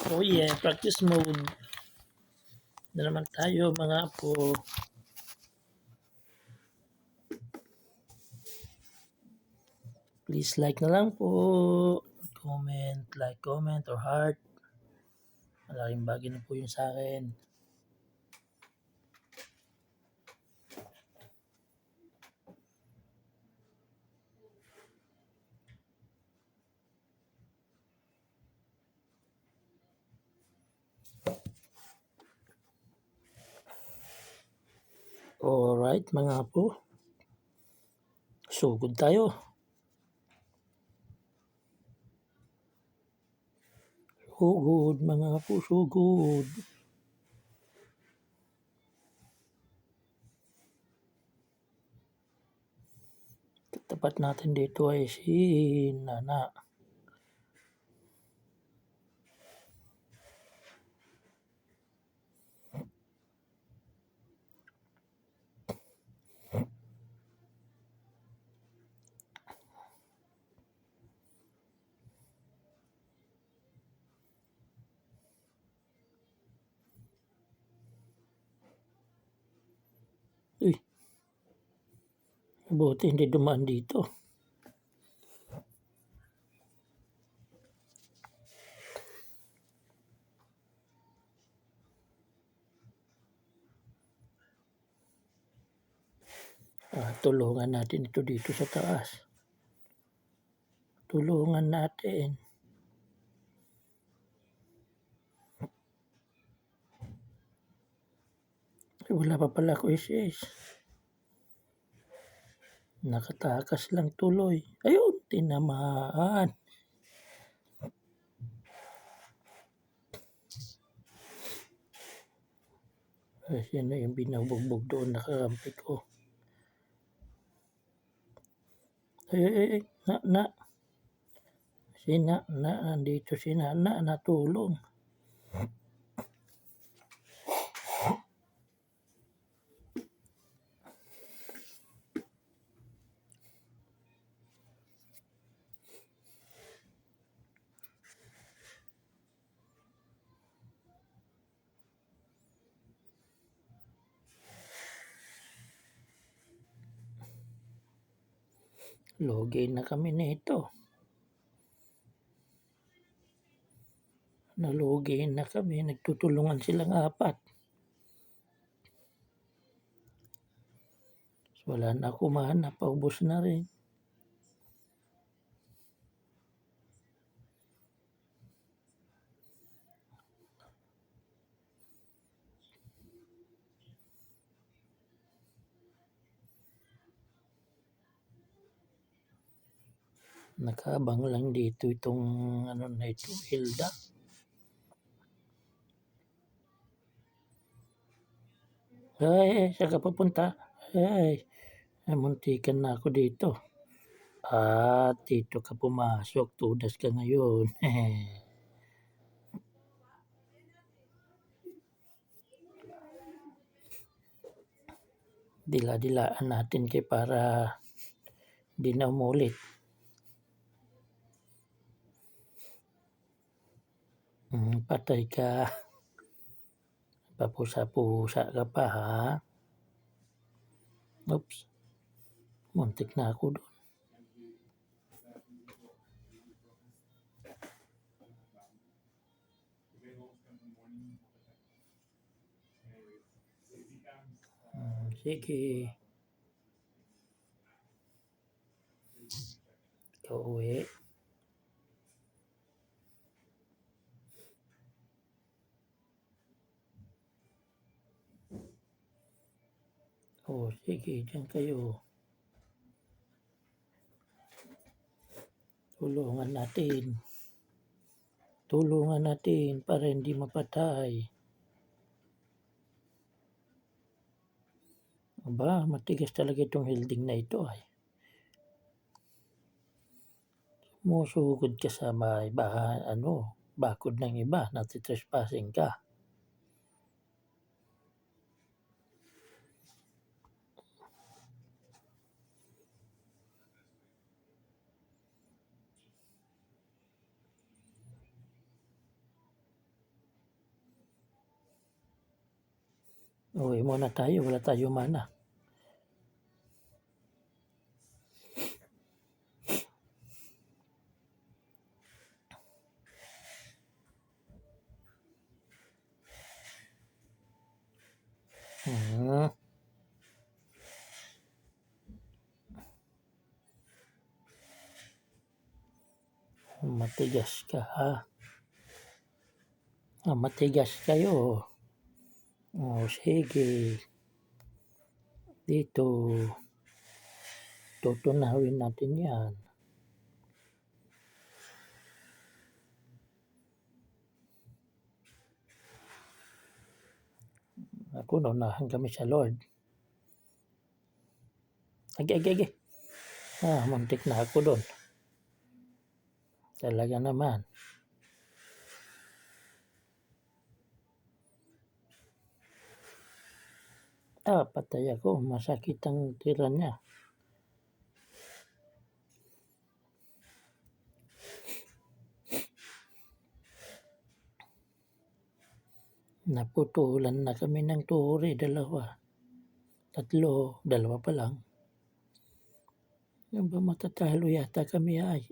Oh yeah, practice mode na naman tayo mga apo. Please like na lang po. Comment, like, comment, or heart. Malaking bagay na po yun sa akin. Alright mga apo. Sugod tayo. Sugod mga apo, sugod. Tapat natin dito ay si Nana. Uy. Buti hindi dumaan dito. Tulungan natin ito dito sa taas. Tulungan natin. Wala pa pala ako SS. Nakatakas lang tuloy. Ayun, tinamaan. Yan na yung binabugbog doon, nakakampi ko. Ay, na. Si na, nandito si na, natulong. Login na kami nito. Nalogin na kami, nagtutulungan silang apat. So, wala na ako mahanap, paubos na rin. Nakabang lang dito itong ano na ito, Hilda. Ay, saan ka papunta? Ay, muntikan na ako dito. At dito ka pumasok, tudas ka ngayon. Dila-dilaan natin kay para di na umulit. Patay ka. Papusa-pusa ka pa ha. Oops. Muntik na ako doon. Sige. Ikaw uwi. Sige, dyan kayo. Tulungan natin para hindi mapatay. Aba, matigas talaga itong holding na ito ay. Musugod ka sa bakod ng iba, natitrespassing ka. Uwi muna tayo, wala tayong mana. Matigas ka ha. Matigas kayo. Sige. Dito. Tutunawin natin yan. Ako, naunahan kami sa Lord. Age. Muntik na ako doon. Talaga naman. Patay ako. Masakit ang tira niya. Naputulan na kami ng turi. Dalawa pa lang. Ba matatalo yata kami ay.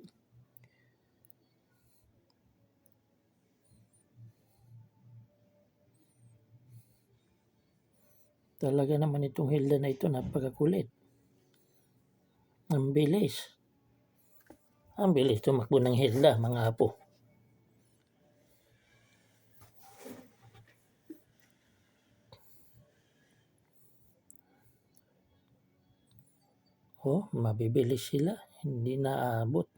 Talaga naman itong Hilda na ito, napakakulit. Ang bilis. Ang bilis tumakbo ng Hilda, mga apo. Mabibilis sila. Hindi naaabot.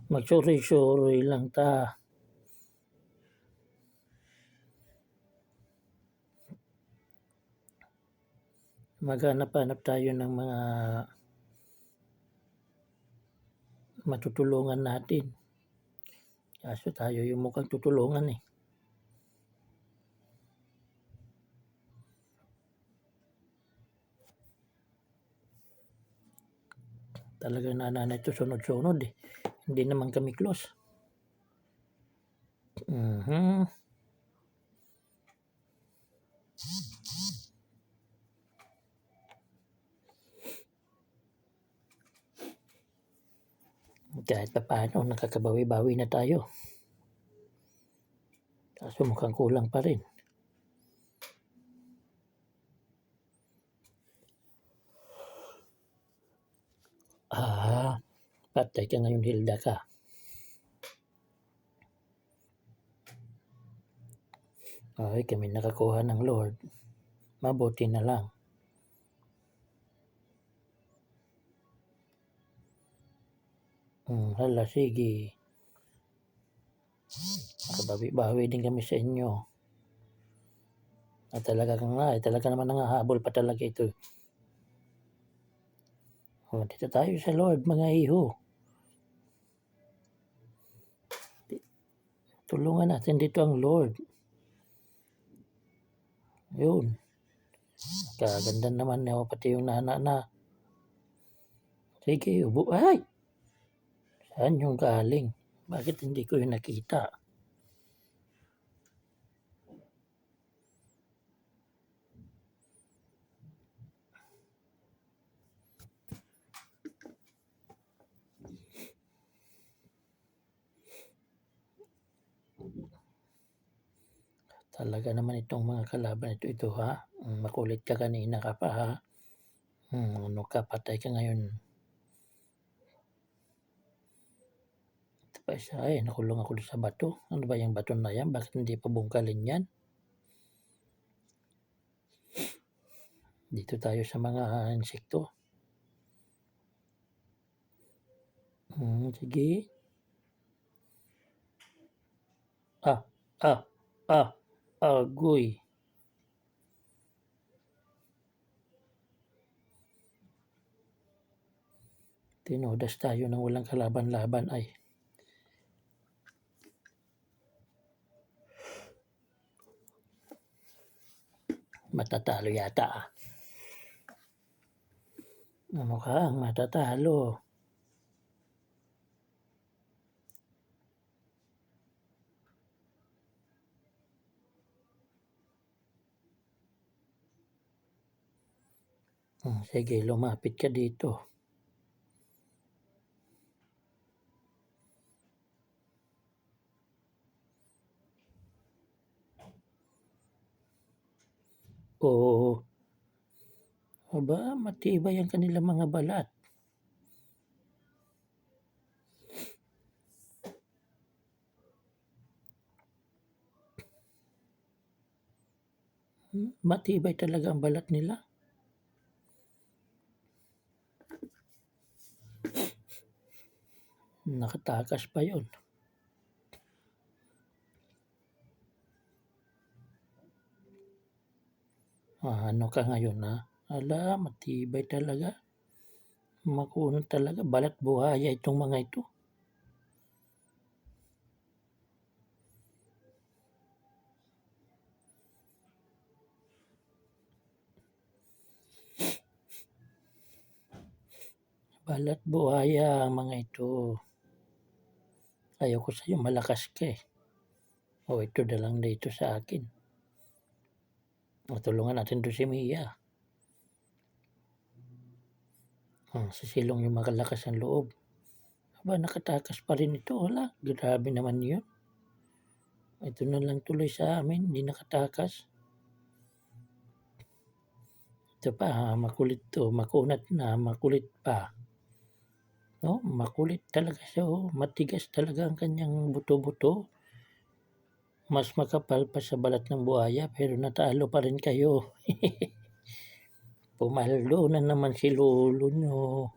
Magsuri-suri lang ta. Maghanap-hanap tayo ng mga matutulungan natin. Kaso tayo yung mukhang tutulungan eh. Talaga nanay ito sunod-sunod eh. Hindi naman kami close. Kahit pa paano, nakakabawi-bawi na tayo. Kaso mukhang kulang pa rin. Patay ka ngayon, Hilda ka. Ay, kami nakakuha ng Lord. Mabuti na lang. Hala, sige. Nakabawi-bawi din kami sa inyo. At talaga naman nangahabol pa talaga ito. Dito tayo sa Lord, mga iho. Tulungan natin dito ang Lord. Yun. Kaganda naman na pati yung nana na. Sige, ubo. Ay! Saan yung galing? Bakit hindi ko yung nakita? Talaga naman itong mga kalaban ito ha. Makulit ka kanina ka pa ha. Ano ka, patay ka ngayon. Ito pa isa nakulong ako sa bato. Ano ba yung bato na yan? Bakit hindi pa bungkalin yan? Dito tayo sa mga insekto. Sige. Agoy. Tinodas tayo ng walang kalaban-laban ay. Matatalo yata. mukhang matatalo. Sige, lumapit ka dito. Oo. Aba, matibay ang kanilang mga balat. Matibay talaga ang balat nila. Nakatakas pa yun. Ano ka ngayon ha? Ala, matibay talaga. Makunat talaga. Balat buhaya itong mga ito. Balat buhaya ang mga ito. Ayoko sa'yo, malakas ka eh. O ito na lang dito sa akin. Tulungan natin to si Mia. Sisilong yung makalakas ang loob. Aba, nakatakas pa rin ito. Wala, grabe naman yun. Ito na lang tuloy sa amin, hindi nakatakas. Ito pa, makulit to. Makunat na, makulit pa. No, makulit talaga siya. Matigas talaga ang kanyang buto-buto. Mas makapal pa sa balat ng buhaya pero natalo pa rin kayo. Pumaldo na naman si lolo nyo.